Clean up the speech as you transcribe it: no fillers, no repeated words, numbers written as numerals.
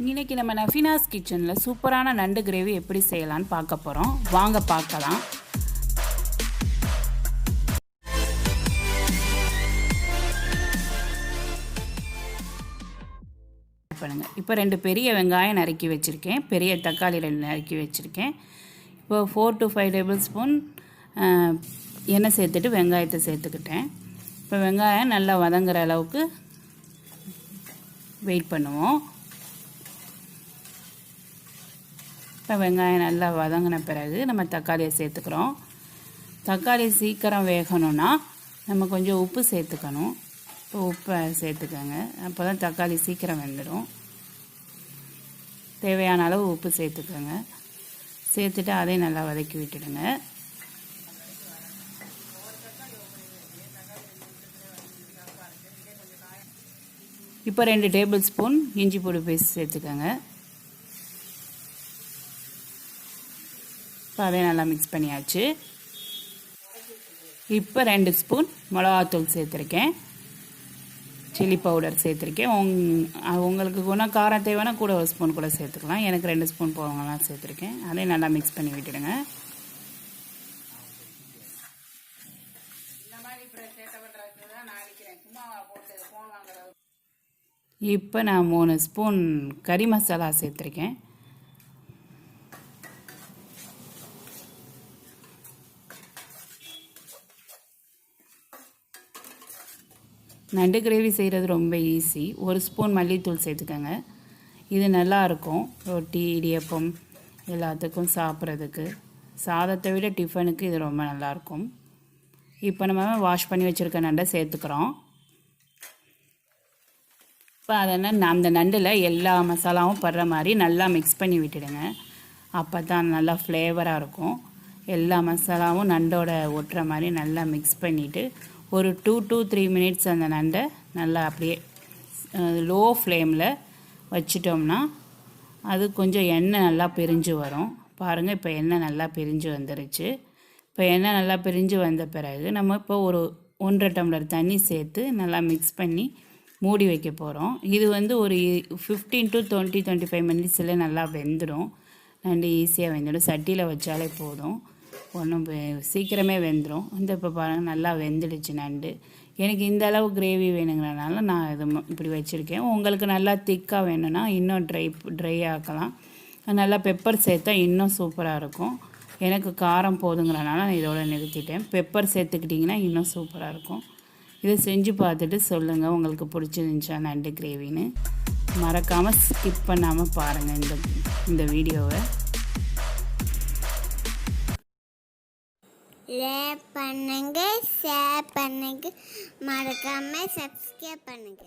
இன்னைக்கு நம்ம நஃபினாஸ் கிச்சனில் சூப்பரான நண்டு கிரேவி எப்படி செய்யலான்னு பார்க்க போகிறோம். வாங்க பார்க்கலாம். பண்ணுங்கள். இப்போ 2 பெரிய வெங்காயம் நறுக்கி வச்சுருக்கேன், பெரிய தக்காளி 2 நறுக்கி வச்சுருக்கேன். இப்போ 4 to 5 டேபிள் ஸ்பூன் எண்ணெய் சேர்த்துட்டு வெங்காயத்தை சேர்த்துக்கிட்டேன். இப்போ வெங்காயம் நல்லா வதங்குற அளவுக்கு வெயிட் பண்ணுவோம். இப்போ வெங்காயம் நல்லா வதங்கின பிறகு நம்ம தக்காளியை சேர்த்துக்கிறோம். தக்காளி சீக்கிரம் வேகணும்னா நம்ம கொஞ்சம் உப்பு சேர்த்துக்கணும். இப்போ உப்பை சேர்த்துக்கோங்க, அப்போ தான் தக்காளி சீக்கிரம் வெந்துடும். தேவையான அளவு உப்பு சேர்த்துக்கோங்க. சேர்த்துட்டு அதையும் நல்லா வதக்கி விட்டுடுங்க. இப்போ 2 டேபிள் ஸ்பூன் இஞ்சி பூண்டு பேஸ்ட் சேர்த்துக்கோங்க. இப்போ அதை நல்லா மிக்ஸ் பண்ணியாச்சு. இப்போ 2 ஸ்பூன் மிளகாத்தூள் சேர்த்துருக்கேன், சில்லி பவுடர் சேர்த்துருக்கேன். உங்களுக்கு குணம் காரம் தேவைன்னா கூட 1 ஸ்பூன் கூட சேர்த்துக்கலாம். எனக்கு 2 ஸ்பூன் போகலாம் சேர்த்துருக்கேன். அதையும் நல்லா மிக்ஸ் பண்ணி விட்டுடுங்க. இப்போ நான் 3 ஸ்பூன் கறி மசாலா சேர்த்துருக்கேன். நண்டு கிரேவி செய்கிறது ரொம்ப ஈஸி. 1 ஸ்பூன் மல்லித்தூள் சேர்த்துக்கோங்க. இது நல்லாயிருக்கும், ரொட்டி இடியப்பம் எல்லாத்துக்கும் சாப்பிட்றதுக்கு. சாதத்தை விட டிஃபனுக்கு இது ரொம்ப நல்லாயிருக்கும். இப்போ நம்ம வாஷ் பண்ணி வச்சுருக்க நண்டை சேர்த்துக்கிறோம். இப்போ அதனால் அந்த நண்டில் எல்லா மசாலாவும் படுற மாதிரி நல்லா மிக்ஸ் பண்ணி விட்டுடுங்க. அப்போ தான் நல்லா ஃப்ளேவராக இருக்கும். எல்லா மசாலாவும் நண்டோட ஒட்டுற மாதிரி நல்லா மிக்ஸ் பண்ணிவிட்டு ஒரு 2 to 3 மினிட்ஸ் அந்த நண்டை நல்லா அப்படியே லோ ஃப்ளேமில் வச்சிட்டோம்னா அது கொஞ்சம் எண்ணெய் நல்லா பிரிஞ்சு வரும். பாருங்கள், இப்போ எண்ணெய் நல்லா பிரிஞ்சு வந்துருச்சு. இப்போ எண்ணெய் நல்லா பிரிஞ்சு வந்த பிறகு நம்ம இப்போ ஒரு 1.5 டம்ளர் தண்ணி சேர்த்து நல்லா மிக்ஸ் பண்ணி மூடி வைக்க போகிறோம். இது ஒரு 15 to 25 மினிட்ஸில் நல்லா வெந்துடும். நண்டு ஈஸியாக வெந்துடும். சட்டியில் வச்சாலே போதும், ஒன்றும் சீக்கிரமே வெந்துடும். இப்போ பாருங்கள், நல்லா வெந்துடுச்சு நண்டு. எனக்கு இந்த அளவு கிரேவி வேணுங்கிறனால நான் இது இப்படி வச்சுருக்கேன். உங்களுக்கு நல்லா திக்காக வேணும்னா இன்னும் ட்ரை ஆக்கலாம். நல்லா பெப்பர் சேர்த்தா இன்னும் சூப்பராக இருக்கும். எனக்கு காரம் போதுங்கிறனால நான் இதோட நிறுத்திட்டேன். பெப்பர் சேர்த்துக்கிட்டிங்கன்னா இன்னும் சூப்பராக இருக்கும். இதை செஞ்சு பார்த்துட்டு சொல்லுங்கள் உங்களுக்கு பிடிச்சிருந்துச்சா நண்டு கிரேவின்னு. மறக்காமல் ஸ்கிப் பண்ணாமல் பாருங்கள் இந்த வீடியோவை. லைக் பண்ணுங்க, ஷேர் பண்ணுங்க, மறக்காம சப்ஸ்கிரைப் பண்ணுங்க.